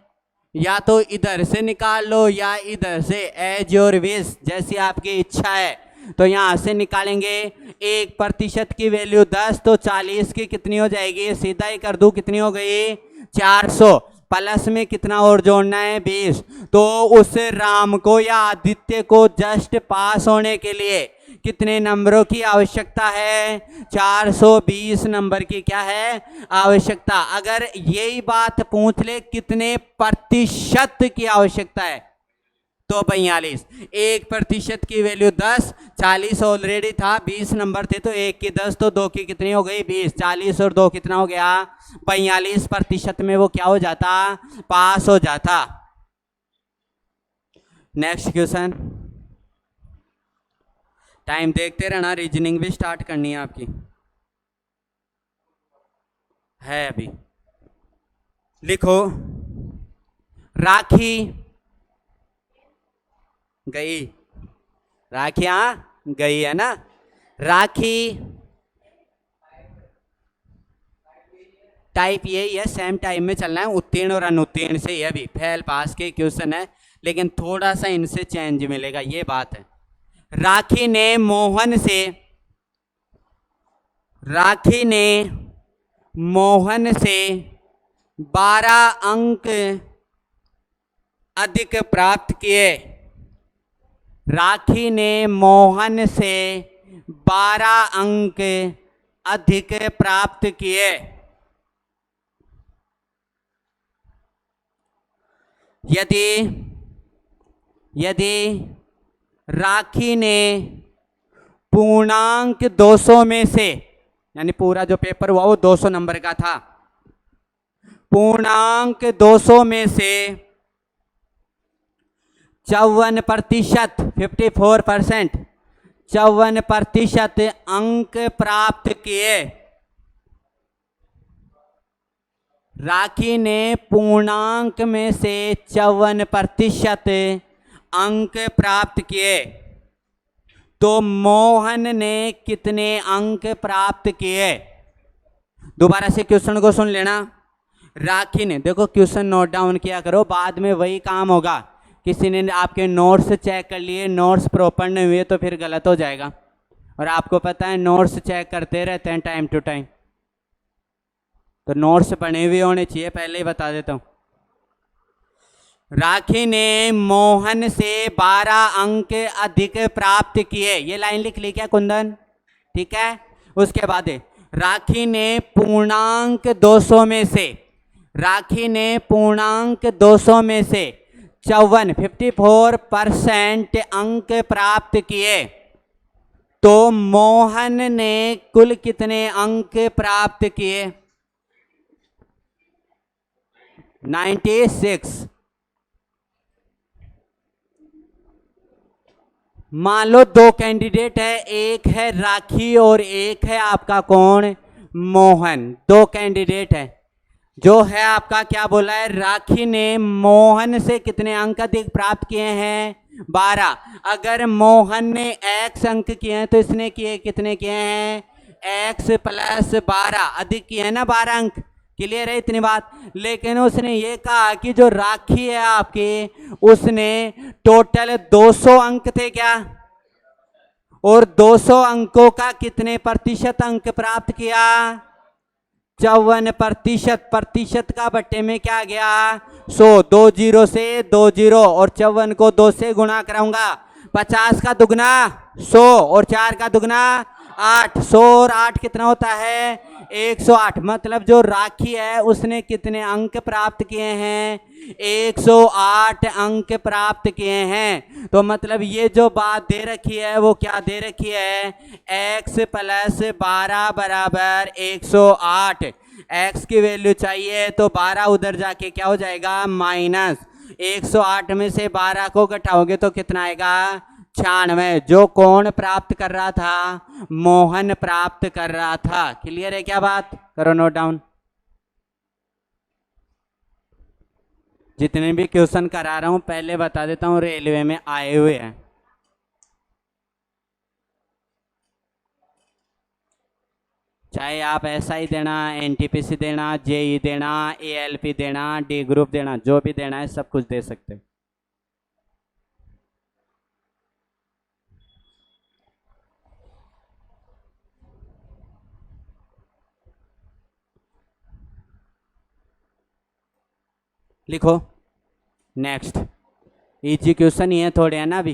या तो इधर से निकाल लो या इधर से, एज योर विश, जैसी आपकी इच्छा है। तो यहां से निकालेंगे। 1% की वैल्यू 10, तो 40 की कितनी हो जाएगी? सीधा ही कर दूं, कितनी हो गई? 400। प्लस में कितना और जोड़ना है? 20। तो उस राम को या आदित्य को जस्ट पास होने के लिए कितने नंबरों की आवश्यकता है? 420 नंबर की क्या है? आवश्यकता। अगर यही बात पूछ ले कितने प्रतिशत की आवश्यकता है, तो 42। 1% की वैल्यू 10, 40 ऑलरेडी था, 20 नंबर थे, तो 1 की 10, तो 2 की कितनी हो गई? 20। 40 और 2 कितना हो गया? 42% में वो क्या हो जाता? पास हो जाता। Next question. टाइम देखते रहना, रीजनिंग भी स्टार्ट करनी है आपकी, है अभी। लिखो, राखी गई, राखियां गई है ना। राखी टाइप यही है, सेम टाइप में चलना है, उत्तीर्ण और अनुत्तीर्ण से। ये भी फेल पास के क्वेश्चन है, लेकिन थोड़ा सा इनसे चेंज मिलेगा, ये बात है। राखी ने मोहन से 12 अंक अधिक प्राप्त किए। राखी ने मोहन से 12 अंक अधिक प्राप्त किए। यदि राखी ने पूर्णांक 200 में से, यानी पूरा जो पेपर हुआ वो 200 नंबर का था, पूर्णांक 200 में से 54%, 54%, 54% अंक प्राप्त किए। राखी ने पूर्णांक में से 54% अंक प्राप्त किए, तो मोहन ने कितने अंक प्राप्त किए? दोबारा से क्वेश्चन को सुन लेना। राखी ने, देखो क्वेश्चन नोट डाउन किया करो, बाद में वही काम होगा। किसी ने आपके नोट्स चेक कर लिए, नोट्स प्रॉपर नहीं हुए तो फिर गलत हो जाएगा। और आपको पता है नोट्स चेक करते रहते हैं टाइम टू टाइम, तो नोट्स बने हुए होने चाहिए, पहले ही बता देता हूं। राखी ने मोहन से 12 अंक अधिक प्राप्त किए। ये लाइन लिख ली क्या कुंदन? ठीक है। उसके बाद राखी ने पूर्णांक 200 में से, राखी ने पूर्णांक 200 में से 54% अंक प्राप्त किए, तो मोहन ने कुल कितने अंक प्राप्त किए? 96। मान लो 2 कैंडिडेट है, एक है राखी और एक है आपका कौन? मोहन। 2 कैंडिडेट है। जो है आपका क्या बोला है? राखी ने मोहन से कितने अंक अधिक प्राप्त किए हैं? 12। अगर मोहन ने x अंक किए हैं तो इसने किए कितने किए हैं? x + 12 अधिक किए हैं ना, 12 अंक। क्लियर है इतनी बात? लेकिन उसने ये कहा कि जो राखी है आपकी, उसने टोटल 200 अंक थे क्या, और 200 अंकों का कितने प्रतिशत अंक प्राप्त किया? 54%। प्रतिशत का बट्टे में क्या गया? 100। 2 0 से 2 0, और 54 को 2 से गुणा कराऊंगा। 50 का दुगना 100 और 4 का दुगना 8। 100 और 8 कितना होता है? 108, मतलब जो राखी है उसने कितने अंक प्राप्त किए हैं? 108 अंक प्राप्त किए हैं। तो मतलब ये जो बात दे रखी है वो क्या दे रखी है? x + 12 बराबर 108। x की वैल्यू चाहिए तो 12 उधर जाके क्या हो जाएगा? माइनस 108 में से 12 को घटाओगे तो कितना आएगा? 96। जो कौन प्राप्त कर रहा था? मोहन प्राप्त कर रहा था। क्लियर है क्या बात? करो नोट डाउन। जितने भी क्वेश्चन करा रहा हूं पहले बता देता हूं, रेलवे में आए हुए हैं। चाहे आप SI देना, NTPC देना, JE देना, ALP देना, D ग्रुप देना, जो भी देना है सब कुछ दे सकते हो। लिखो नेक्स्ट। इजी क्वेश्चन ही है थोड़े, है ना? अभी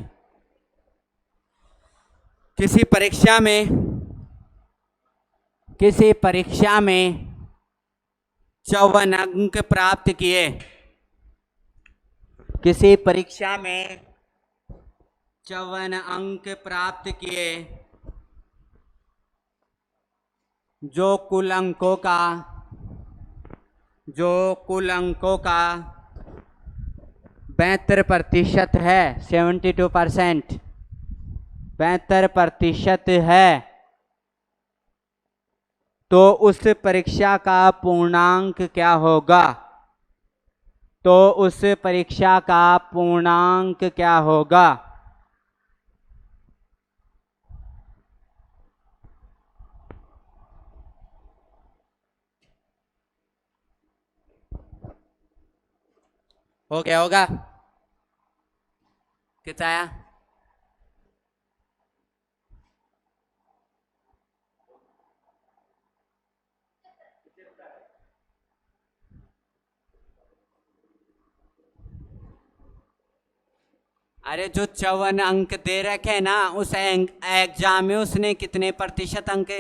किसी परीक्षा में 54 अंक प्राप्त किए, किसी परीक्षा में 54 अंक प्राप्त किए, जो कुल अंकों का 72% है, 72%, 72% है, तो उस परीक्षा का पूर्णांक क्या होगा? तो उस परीक्षा का पूर्णांक क्या होगा? हो क्या होगा? कितना आया? अरे जो 54 अंक दे रखे हैं ना, उस एग्जाम में उसने कितने प्रतिशत अंक,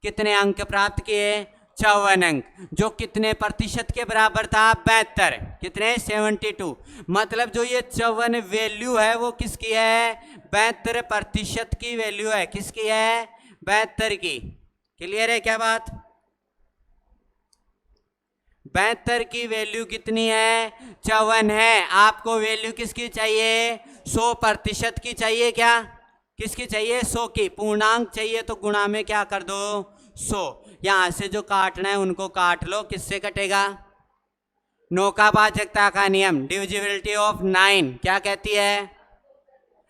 कितने अंक प्राप्त किए? 54 अंक। जो कितने प्रतिशत के बराबर था? 72। कितने? 72। मतलब जो ये 54 वैल्यू है वो किसकी है? 72% की वैल्यू है। किसकी है? 72 की। क्लियर है क्या बात? 72 की वैल्यू कितनी है? 54 है। आपको वैल्यू किसकी चाहिए? 100% की चाहिए। क्या किसकी चाहिए? 100 की। पूर्णांक चाहिए तो गुणा में क्या कर दो? 100। यहां से जो काटना है उनको काट लो। किससे कटेगा? 9 का भाजकता का नियम, डिविजिबिलिटी ऑफ 9 क्या कहती है?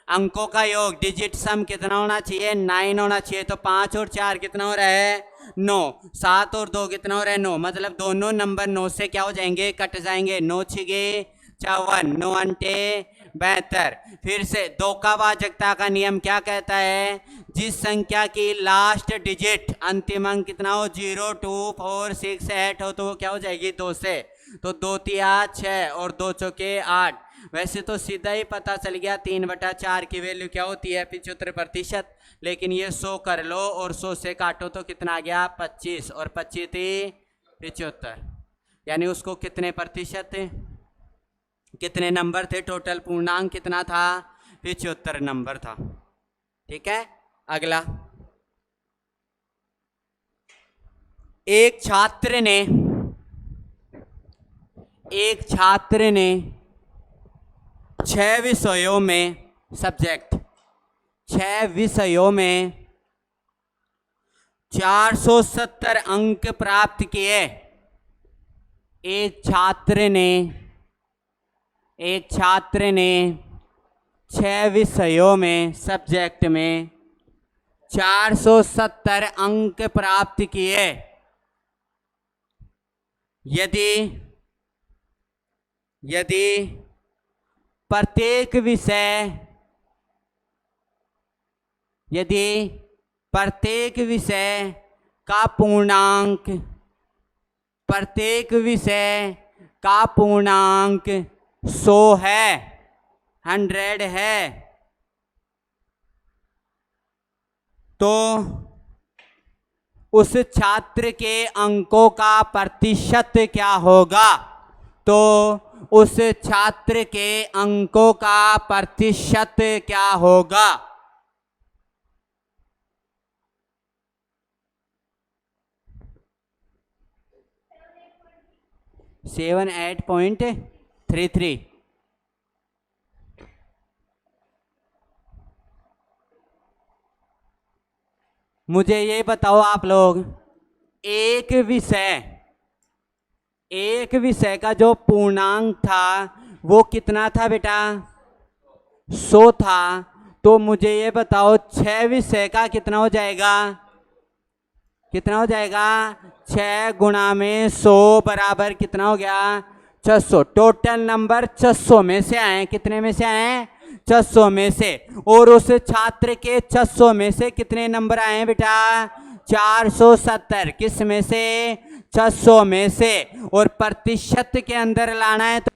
अंकों का योग, डिजिट सम कितना होना चाहिए? 9 होना चाहिए। तो 5 और 4 कितना हो रहा है? 9। 7 और 2 कितना हो रहा है? 9। मतलब दोनों नंबर 9 से क्या हो जाएंगे? कट जाएंगे। 9 छिगे 54, 9 अंटे 72। फिर से 2 का भाजकता का नियम क्या कहता है? जिस संख्या की लास्ट डिजिट अंतिम अंक कितना हो? 0, 2, 4, 6, 8 हो तो वो क्या हो जाएगी? 2 से। तो 2 तिया 6 और 2 चौके 8। वैसे तो सीधा ही पता चल गया 3/4 की वैल्यू क्या होती है? 75%। लेकिन ये 100 कर लो और 100 से काटो तो कितना आ गया? 25 और 25 थी 75। यानी उसको कितने प्रतिशत, कितने नंबर थे? टोटल पूर्णांक कितना था? 75 नंबर था। ठीक है। अगला, एक छात्र ने 6 विषयों में, सब्जेक्ट 6 विषयों में 470 अंक प्राप्त किए। एक छात्र ने 6 विषयों में, सब्जेक्ट में 470 अंक प्राप्त किए। यदि प्रत्येक विषय का पूर्णांक 100 है, 100 है, तो उस छात्र के अंकों का प्रतिशत क्या होगा? तो उस छात्र के अंकों का प्रतिशत क्या होगा? 78.33। मुझे ये बताओ आप लोग, एक विषय का जो पूर्णांक था वो कितना था बेटा? 100 था। तो मुझे ये बताओ 6 विषय का कितना हो जाएगा? कितना हो जाएगा? 6 गुणा में 100 बराबर कितना हो गया? 600। टोटल नंबर 600 में से आए। कितने में से आए? 600 में से। और उस छात्र के 600 में से कितने नंबर आए बेटा? 470। किस में से? 600 में से। और प्रतिशत के अंदर लाना है तो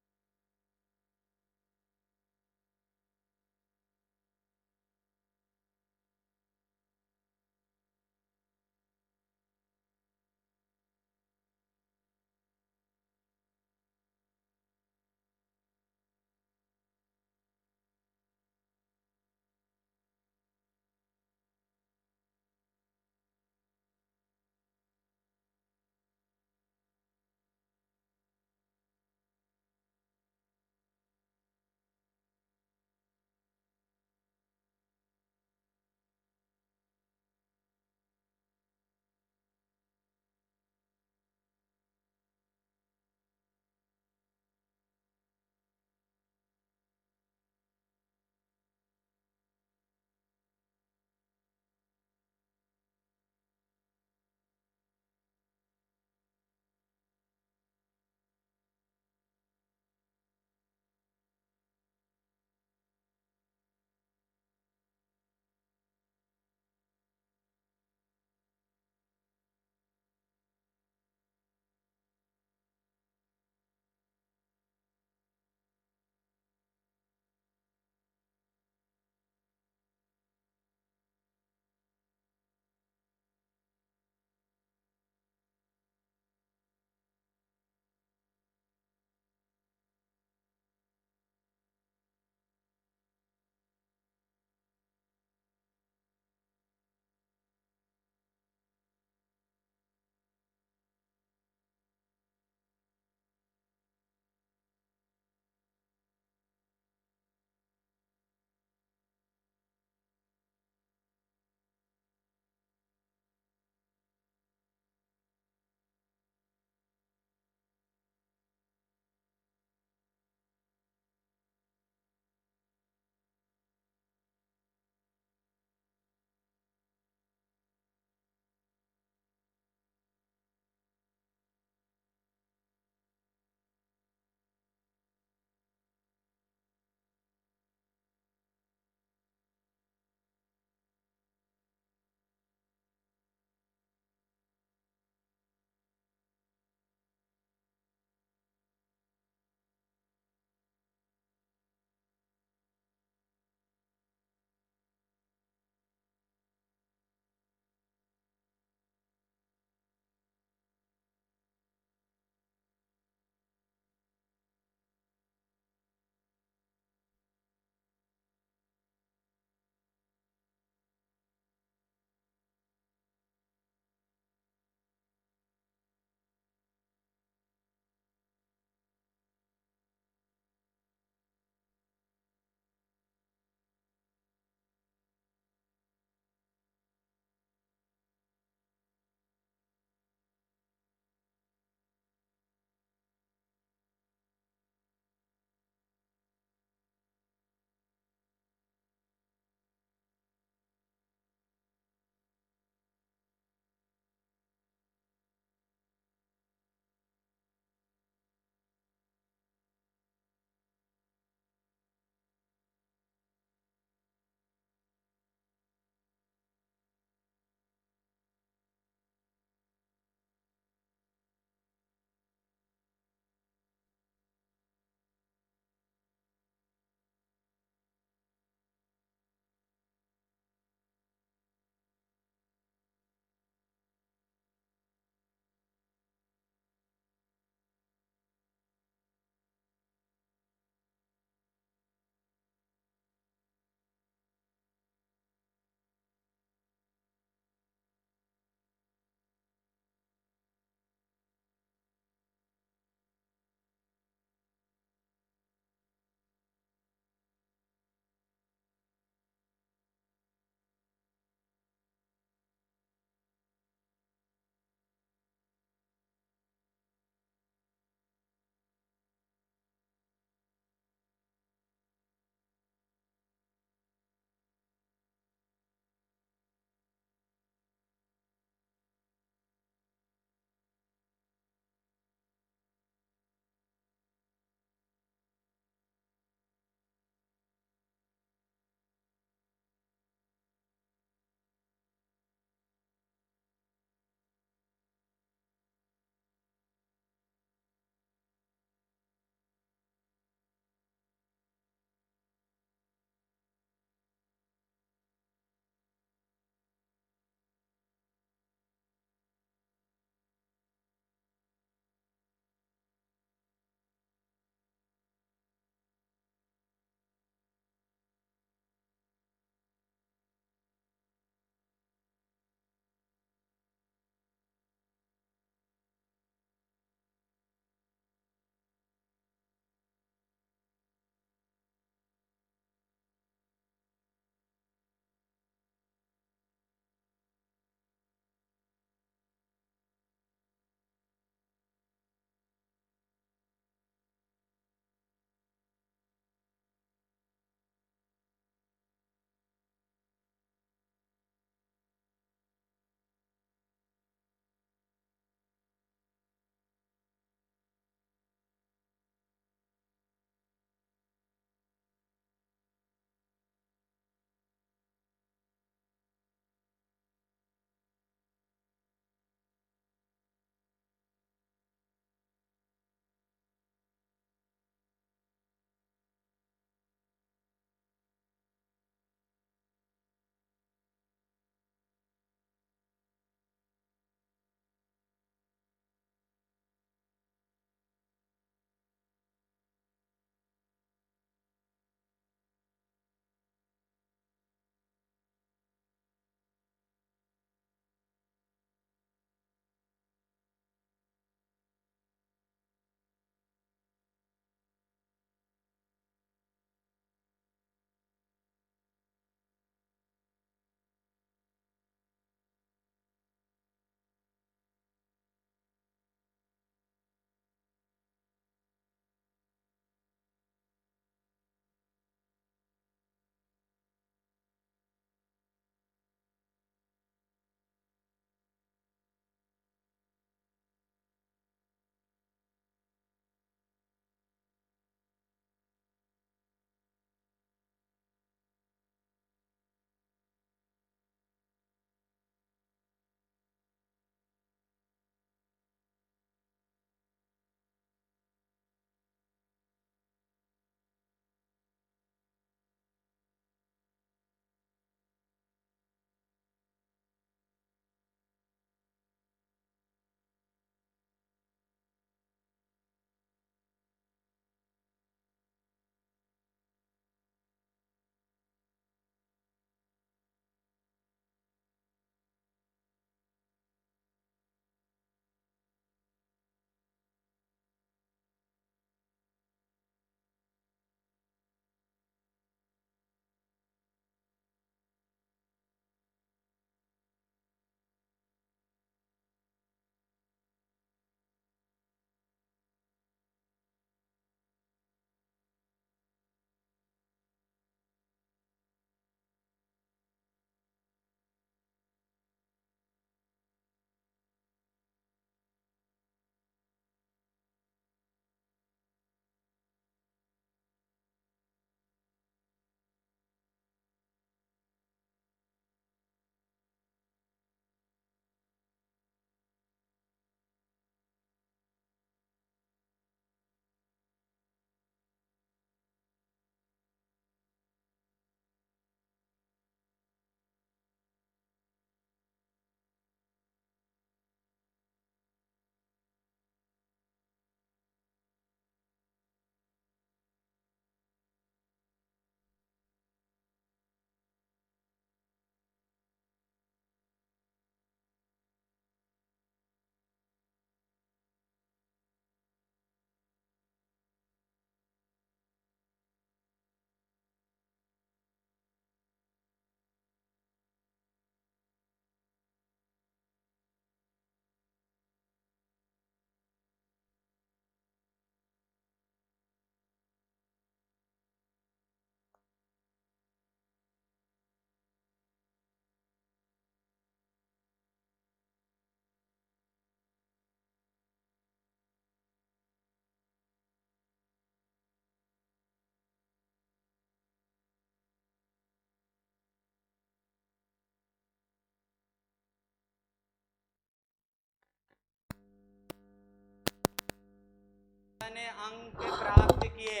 52 अंक प्राप्त किए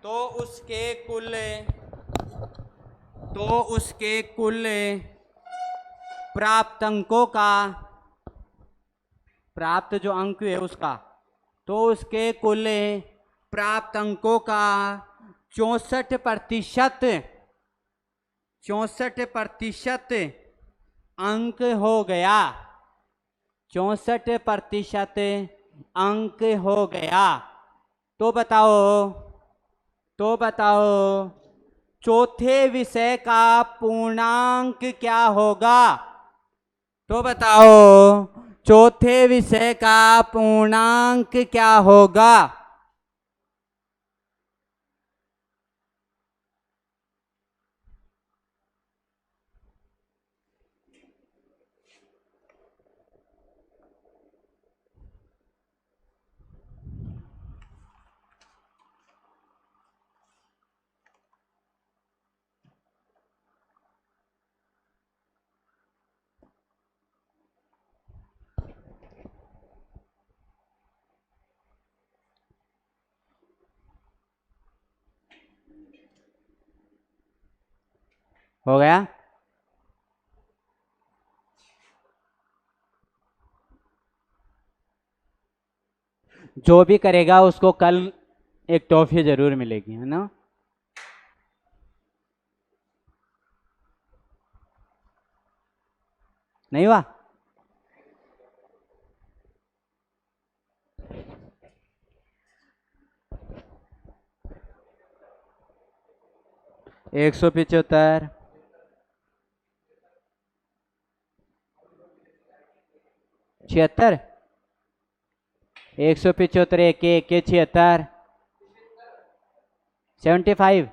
तो उसके कुल प्राप्त अंकों का, प्राप्त जो अंक है उसका, तो उसके कुल प्राप्त अंकों का 64% अंक हो गया। 64% अंक हो गया। तो बताओ चौथे विषय का पूर्णांक क्या होगा? तो बताओ चौथे विषय का पूर्णांक क्या होगा? हो गया? जो भी करेगा उसको कल एक टॉफी जरूर मिलेगी, है ना? नहीं हुआ? एक 175, 76, 175 एक 76, 75।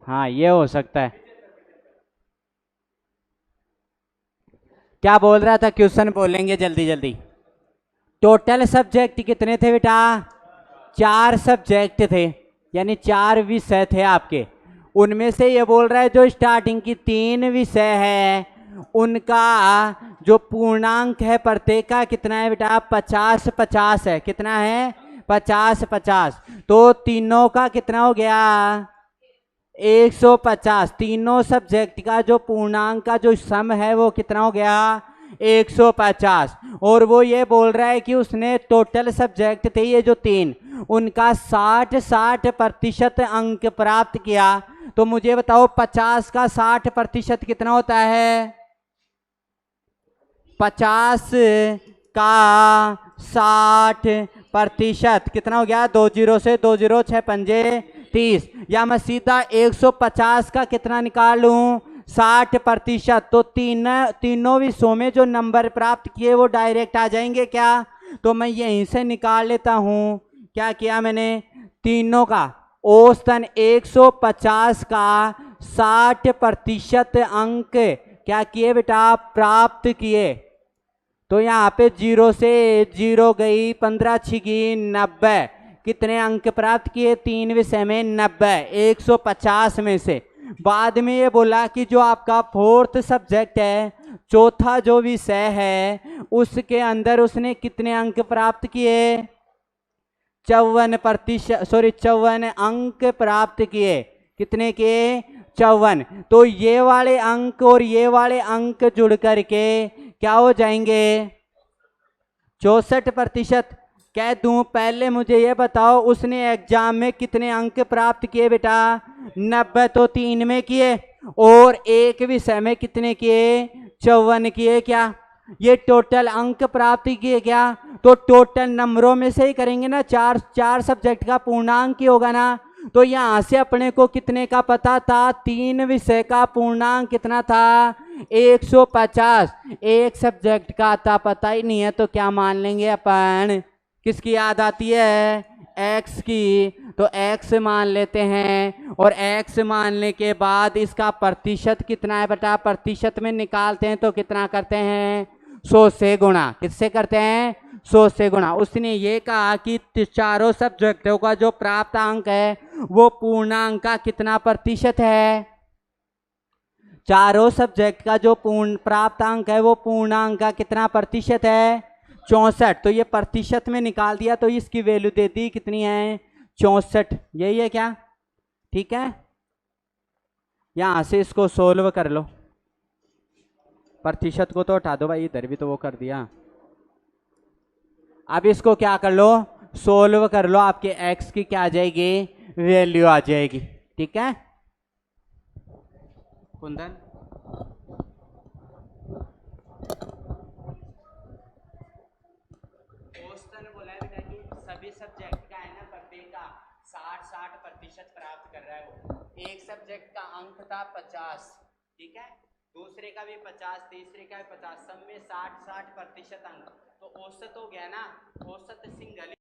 हाँ ये हो सकता है। क्या बोल रहा था? क्वेश्चन बोलेंगे जल्दी जल्दी। टोटल सब्जेक्ट कितने थे बेटा? 4 सब्जेक्ट थे, यानी 4 विषय थे आपके। उनमें से ये बोल रहा है जो स्टार्टिंग की 3 विषय है उनका जो पूर्णांक है प्रत्येक का कितना है बेटा? 50-50 है। कितना है? 50-50। तो तीनों का कितना हो गया? 150। तीनों सब्जेक्ट का जो पूर्णांक का जो सम है वो कितना हो गया? 150। और वो ये बोल रहा है कि उसने टोटल सब्जेक्ट थे ये जो 3, उनका 60% अंक प्राप्त किया। तो मुझे बताओ 50 का 60% कितना होता है? 50 का 60% कितना हो गया? 2 0 से 2 0 6 पंजे 30। या मैं सीधा 150 का कितना निकालूं? 60%। तो तीनों विषयों में जो नंबर प्राप्त किए वो डायरेक्ट आ जाएंगे क्या? तो मैं यहीं से निकाल लेता हूं। क्या किया मैंने? तीनों का औसतन 150 का 60% अंक क्या किए बेटा? प्राप्त किए। तो यहाँ पे 0 से 0 गई, 15 छिगी 90। कितने अंक प्राप्त किए? 3 विषय में 90, 150 में से। बाद में ये बोला कि जो आपका 4th सब्जेक्ट है, चौथा जो विषय है, उसके अंदर उसने कितने अंक प्राप्त किए? 54 अंक प्राप्त किए। कितने के? 54। तो ये वाले अंक और ये वाले अंक जुड़ करके क्या हो जाएंगे? 64%। कह दूं पहले मुझे ये बताओ उसने एग्जाम में कितने अंक प्राप्त किए बेटा? 90। तो 3 में किए और एक विषय में कितने किए? 54 किए। क्या ये टोटल अंक प्राप्त किए क्या? तो टोटल नंबरों में से ही करेंगे ना, 4 सब्जेक्ट का पूर्णांक ही होगा ना। तो यहां से अपने को कितने का पता था? 3 विषय का पूर्णांक कितना था? 150। एक सब्जेक्ट का आता पता ही नहीं है तो क्या मान लेंगे अपन? किसकी याद आती है? x की। तो x मान लेते हैं और x मानने के बाद इसका प्रतिशत कितना है बेटा? प्रतिशत में निकालते हैं तो कितना करते हैं? 100 से गुणा। किससे करते हैं? 100 से गुणा। उसने ये कहा कि चारों सब्जेक्टों का जो प्राप्त अंक है वो पूर्णांक का कितना प्रतिशत है? चारों सब्जेक्ट का जो पूर्ण प्राप्तांक है वो पूर्णांक का कितना प्रतिशत है? 64। तो ये प्रतिशत में निकाल दिया तो इसकी वैल्यू दे दी कितनी है? 64। यही है क्या? ठीक है, यहां से इसको सोल्व कर लो। प्रतिशत को तो हटा दो भाई, इधर भी तो वो कर दिया। अब इसको क्या कर लो? सोल्व कर लो, आपके x की क्या आ जाएगी? वैल्यू आ जाएगी। ठीक है कुंदन, क्वेश्चन बोला है बेटा कि सभी सब्जेक्ट का है ना प्रत्येक का 60-60% प्राप्त कर रहा है वो। एक सब्जेक्ट का अंक था 50, ठीक है, दूसरे का भी 50, तीसरे का भी 50, सब में 60-60% अंक। तो औसत हो गया ना, औसत सिंगल